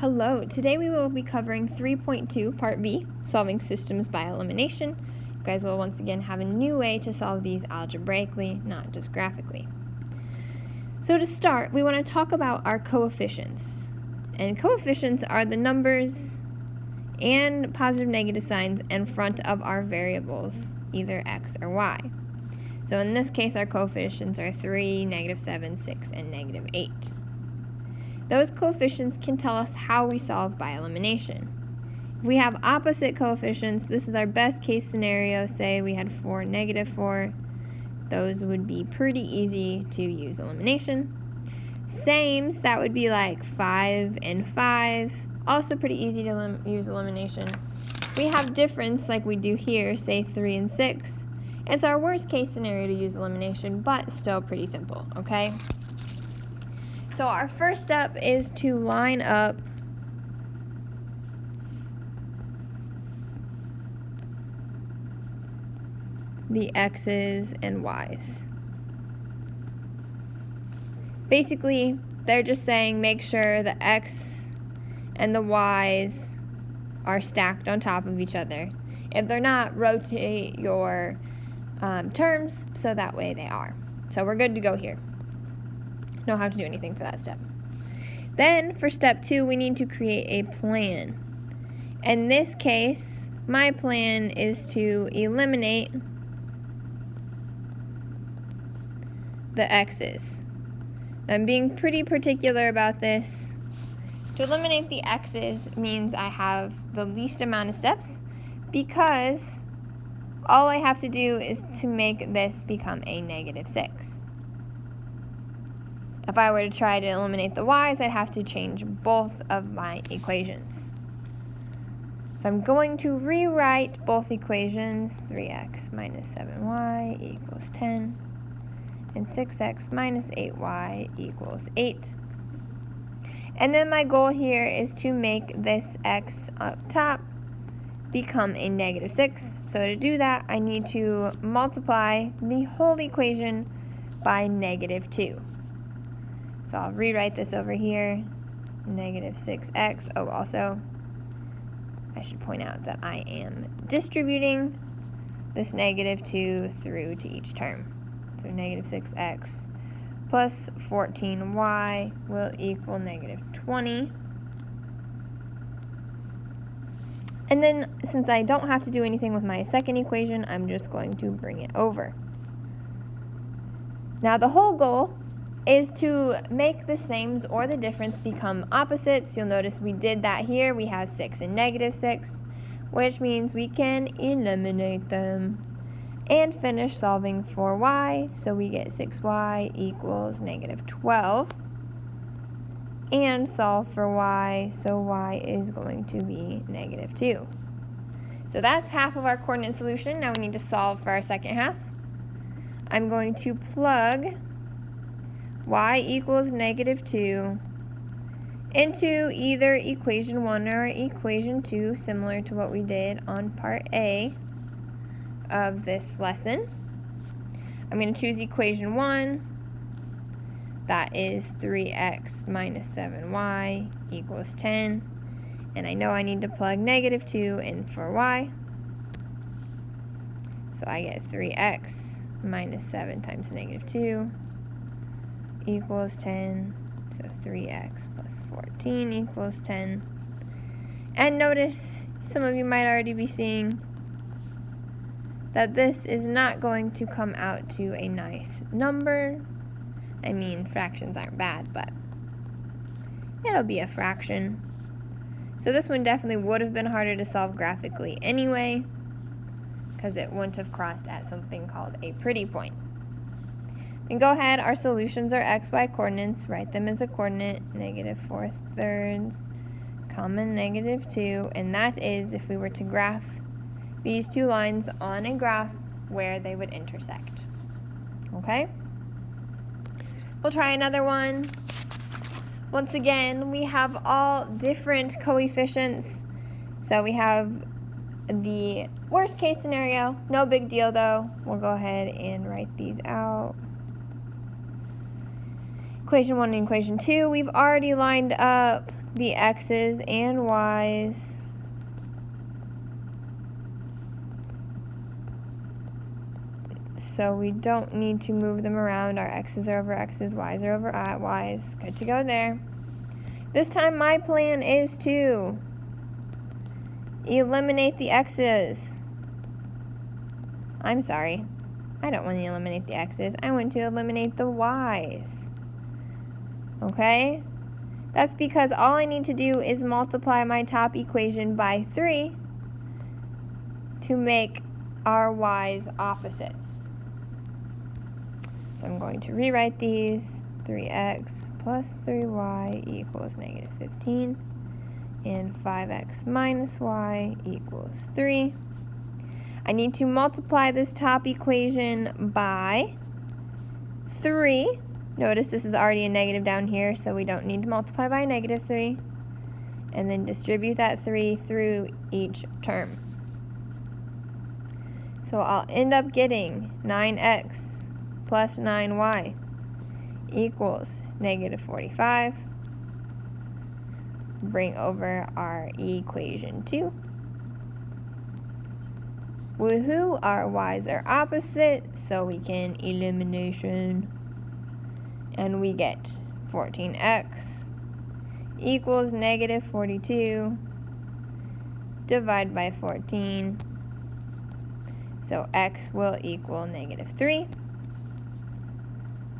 Hello, today we will be covering 3.2 Part B, Solving Systems by Elimination. You guys will once again have a new way to solve these algebraically, not just graphically. So to start, we want to talk about our coefficients. And coefficients are the numbers and positive negative signs in front of our variables, either x or y. So in this case, our coefficients are 3, -7, 6, and -8. Those coefficients can tell us how we solve by elimination. If we have opposite coefficients, this is our best case scenario. Say we had 4, -4. Those would be pretty easy to use elimination. Sames, that would be like 5 and 5. Also pretty easy to use elimination. We have difference like we do here, say 3 and 6. It's our worst case scenario to use elimination, but still pretty simple, okay? So our first step is to line up the x's and y's. Basically, they're just saying make sure the x and the y's are stacked on top of each other. If they're not, rotate your terms so that way they are. So we're good to go here. Don't have to do anything for that step. Then for step 2, we need to create a plan. In this case, my plan is to eliminate the x's. I'm being pretty particular about this. To eliminate the x's means I have the least amount of steps because all I have to do is to make this become a -6. If I were to try to eliminate the y's, I'd have to change both of my equations. So I'm going to rewrite both equations, 3x minus 7y equals 10, and 6x minus 8y equals 8. And then my goal here is to make this x up top become a -6. So to do that, I need to multiply the whole equation by -2. So I'll rewrite this over here, -6x. Oh, also, I should point out that I am distributing this -2 through to each term. So -6x plus 14y will equal -20. And then, since I don't have to do anything with my second equation, I'm just going to bring it over. Now the whole goal is to make the sames or the difference become opposites. You'll notice we did that here. We have 6 and -6, which means we can eliminate them and finish solving for y. So we get 6y equals -12. And solve for y, so y is going to be -2. So that's half of our coordinate solution. Now we need to solve for our second half. I'm going to plug y equals -2 into either equation 1 or equation 2, similar to what we did on part A of this lesson. I'm going to choose equation 1. That is 3x minus 7y equals 10. And I know I need to plug -2 in for y. So I get 3x minus 7 times -2 equals 10. So 3x plus 14 equals 10. And notice, some of you might already be seeing that this is not going to come out to a nice number. I mean, fractions aren't bad, but it'll be a fraction. So this one definitely would have been harder to solve graphically anyway, because it wouldn't have crossed at something called a pretty point. Then go ahead, our solutions are xy coordinates, write them as a coordinate, -4/3, common -2, and that is if we were to graph these two lines on a graph where they would intersect. Okay? We'll try another one. Once again, we have all different coefficients. So we have the worst case scenario, no big deal though. We'll go ahead and write these out. equation 1 and equation 2, we've already lined up the x's and y's. So we don't need to move them around. Our x's are over x's, y's are over y's. Good to go there. This time my plan is to eliminate the x's. I'm sorry. I don't want to eliminate the x's. I want to eliminate the y's. Okay? That's because all I need to do is multiply my top equation by 3 to make our y's opposites. So I'm going to rewrite these. 3x plus 3y equals negative 15. And 5x minus y equals 3. I need to multiply this top equation by 3. Notice this is already a negative down here, so we don't need to multiply by negative 3. And then distribute that 3 through each term. So I'll end up getting 9x plus 9y equals negative 45. Bring over our equation 2. Woohoo, our y's are opposite, so we can elimination. And we get 14x equals negative 42. Divide by 14. So x will equal negative 3.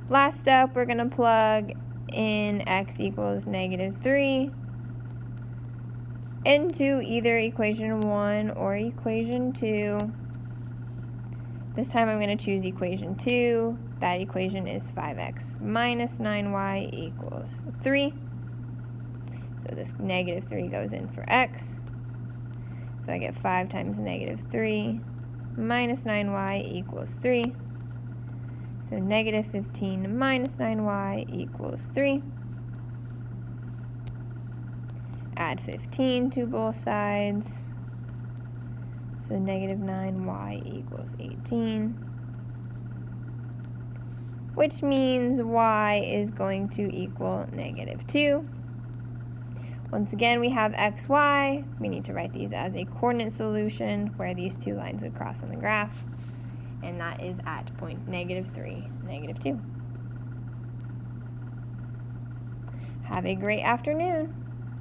Last up, we're going to plug in x equals negative 3 into either equation 1 or equation 2. This time I'm going to choose equation 2. That equation is 5x minus 9y equals 3. So this negative 3 goes in for x. So I get 5 times negative 3 minus 9y equals 3. So negative 15 minus 9y equals 3. Add 15 to both sides. So negative 9y equals 18. Which means y is going to equal negative 2. Once again, we have x, y. We need to write these as a coordinate solution where these two lines would cross on the graph. And that is at point negative 3, negative 2. Have a great afternoon.